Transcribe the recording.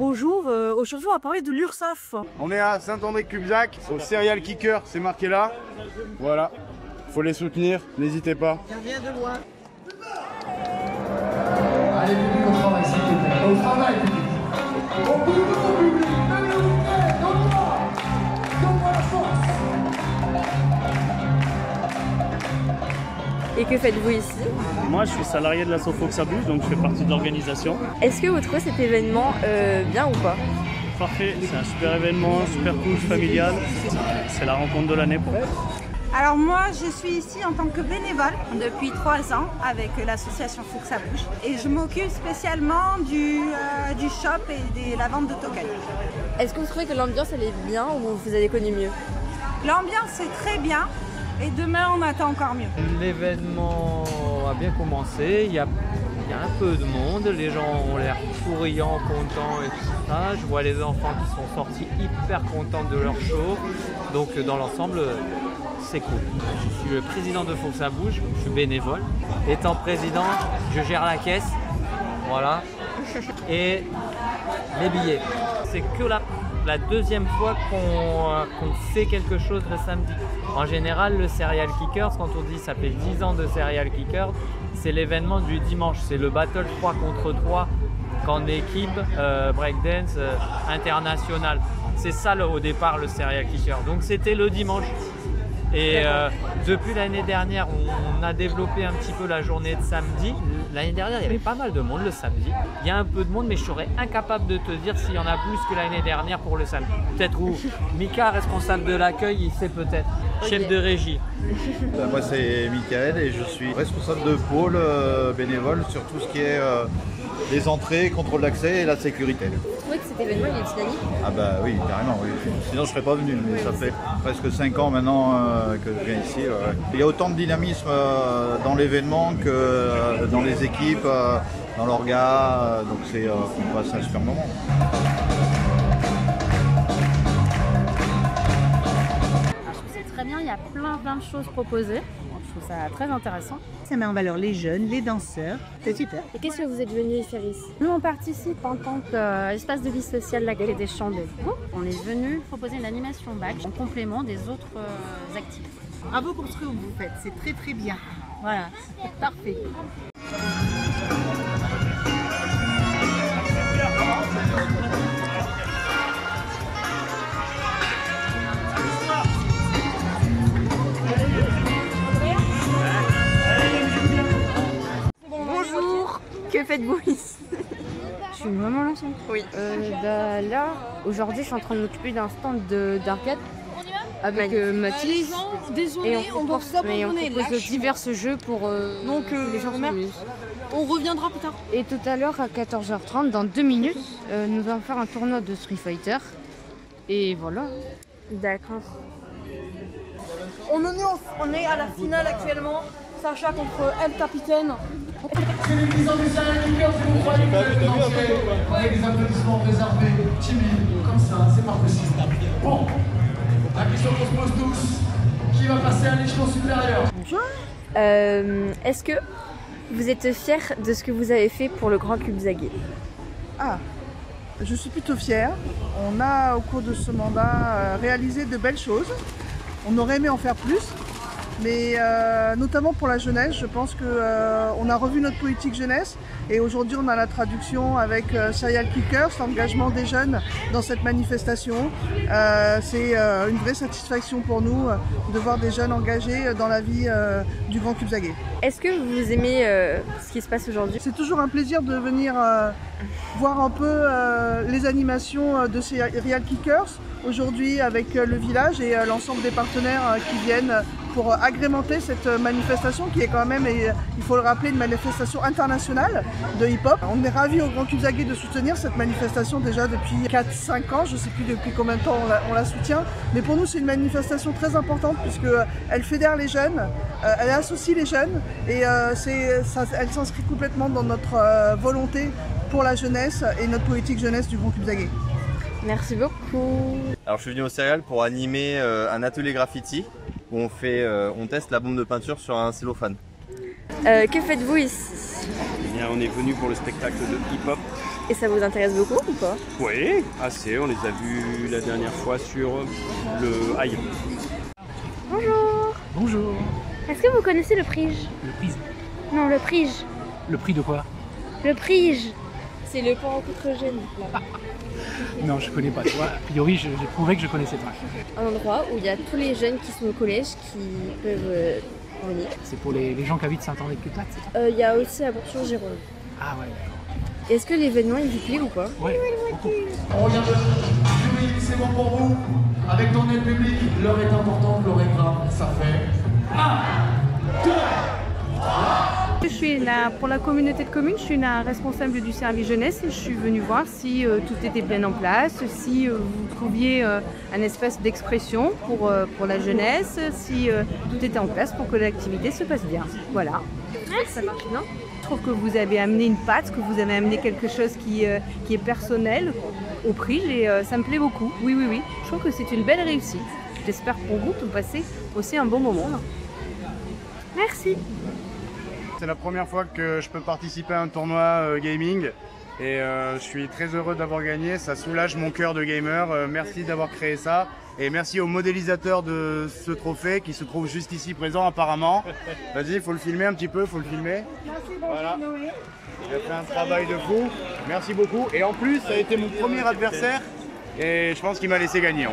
Bonjour, aujourd'hui on va parler de l'URSSAF. On est à Saint-André-Cubzac, au Serial Kicker, c'est marqué là. Voilà, faut les soutenir, n'hésitez pas. Ça vient de loin. Allez, public, au travail, s'il te plaît. Au travail, public. Au boulot, public. Donne-moi la force. Et que faites-vous ici? Moi, je suis salarié de la Sofox à Bouge, donc je fais partie de l'organisation. Est-ce que vous trouvez cet événement bien ou pas? Parfait, c'est un super événement, super cool, familial. C'est la rencontre de l'année pour moi. Alors moi, je suis ici en tant que bénévole depuis 3 ans avec l'association Fox à Bouge et je m'occupe spécialement du shop et de la vente de tokens. Est-ce que vous trouvez que l'ambiance elle est bien ou vous avez connu mieux? L'ambiance est très bien et demain on attend encore mieux. L'événement a bien commencé, il y a un peu de monde, les gens ont l'air souriants, contents et tout ça. Je vois les enfants qui sont sortis hyper contents de leur show, donc dans l'ensemble c'est cool. Je suis le président de Fox à Bouge, je suis bénévole. Étant président, je gère la caisse, voilà, et les billets. C'est que la deuxième fois qu'on fait quelque chose le samedi. En général, le Serial Kickers, quand on dit ça fait 10 ans de Serial Kickers, c'est l'événement du dimanche. C'est le battle 3 contre 3 qu'en équipe breakdance internationale. C'est ça au départ le Serial Kicker. Donc c'était le dimanche. Et depuis l'année dernière, on a développé un petit peu la journée de samedi. L'année dernière, il y avait pas mal de monde le samedi. Il y a un peu de monde, mais je serais incapable de te dire s'il y en a plus que l'année dernière pour le samedi. Peut-être où Mika, responsable de l'accueil, il sait peut-être. Chef de régie. Moi, c'est Michael et je suis responsable de pôle bénévole sur tout ce qui est les entrées, contrôle d'accès et la sécurité. Vous trouvez que cet événement il est dynamique? Ah bah oui, carrément, oui. Sinon je serais pas venu, mais ça fait presque 5 ans maintenant que je viens ici. Il y a autant de dynamisme dans l'événement que dans les équipes, dans l'orga, donc on passe un super moment. Je trouve que c'est très bien, il y a plein de choses proposées. Je trouve ça très intéressant. Ça met en valeur les jeunes, les danseurs, c'est super. Et qu'est-ce que vous êtes venu faire ici? Nous, on participe en tant qu'espace de vie sociale la Galerie des Champs de Vaud. On est venu proposer une animation bac en complément des autres activités. Bravo pour ce que vous faites, c'est très très bien. Voilà, c'est parfait. Bonjour, que faites-vous ici? Je suis vraiment l'ensemble. Oui. Là, aujourd'hui, je suis en train de m'occuper d'un stand d'arcade avec Mathis. Désolé, on propose divers jeux pour les gens s'amusent. On reviendra plus tard. Et tout à l'heure, à 14h30, dans 2 minutes, nous allons faire un tournoi de Street Fighter. Et voilà. D'accord. On est à la finale actuellement. Sacha contre El Capitaine. C'est l'émission du Serial Kicker, si vous croyez que vous êtes entier. Avec des applaudissements réservés, timides, comme ça, c'est pas possible. Bon, la question qu'on se pose tous, qui va passer à l'échelon supérieur? Est-ce que vous êtes fier de ce que vous avez fait pour le Grand Cubzaguais? Ah, je suis plutôt fière. On a au cours de ce mandat réalisé de belles choses. On aurait aimé en faire plus. Mais notamment pour la jeunesse, je pense qu'on a revu notre politique jeunesse et aujourd'hui on a la traduction avec Serial Kickers, l'engagement des jeunes dans cette manifestation. C'est une vraie satisfaction pour nous de voir des jeunes engagés dans la vie du Grand Cubzaguais. Est-ce que vous aimez ce qui se passe aujourd'hui? C'est toujours un plaisir de venir voir un peu les animations de Serial Kickers aujourd'hui avec le village et l'ensemble des partenaires qui viennent pour agrémenter cette manifestation qui est quand même, et il faut le rappeler, une manifestation internationale de hip-hop. On est ravis au Grand Cubzaguais de soutenir cette manifestation déjà depuis 4-5 ans, je ne sais plus depuis combien de temps on la soutient, mais pour nous c'est une manifestation très importante puisqu'elle fédère les jeunes, elle associe les jeunes et elle s'inscrit complètement dans notre volonté pour la jeunesse et notre politique jeunesse du Grand Cubzaguais. Merci beaucoup. Alors je suis venu au Serial pour animer un atelier graffiti où on teste la bombe de peinture sur un cellophane. Que faites-vous ici? Eh bien, on est venu pour le spectacle de hip-hop Et ça vous intéresse beaucoup ou pas? Oui, assez. On les a vus la dernière fois sur le Haï. Bonjour. Bonjour. Est-ce que vous connaissez le Prige? Le prix. Non, le Prige. Le prix de quoi? Le Prige. C'est le pont contre Gênes. Non, je connais pas. A priori, j'ai prouvé que je connaissais pas. Un endroit où il y a tous les jeunes qui sont au collège qui peuvent venir. C'est pour les gens qui habitent Saint-André-de-Cutac, c'est ça? Il y a aussi à Bourg-sur-Gironde. Ah ouais. Est-ce que l'événement il vous plaît ou pas? Ouais, beaucoup. On regarde le public, c'est bon pour vous. Avec ton aide public, l'heure est importante, l'heure est grave. Ça fait 1, 2, 3. Je suis là pour la communauté de communes, je suis la responsable du service jeunesse et je suis venue voir si tout était bien en place, si vous trouviez un espace d'expression pour la jeunesse, si tout était en place pour que l'activité se passe bien. Voilà. Ça marche bien. Je trouve que vous avez amené une patte, que vous avez amené quelque chose qui est personnel au prix et ça me plaît beaucoup. Oui, oui, oui. Je trouve que c'est une belle réussite. J'espère pour vous que vous passez aussi un bon moment. Merci. C'est la première fois que je peux participer à un tournoi gaming et je suis très heureux d'avoir gagné. Ça soulage mon cœur de gamer. Merci d'avoir créé ça et merci au modélisateur de ce trophée qui se trouve juste ici présent apparemment. Vas-y, il faut le filmer un petit peu, il faut le filmer. Voilà. Il a fait un travail de fou. Merci beaucoup. Et en plus, ça a été mon premier adversaire et je pense qu'il m'a laissé gagner.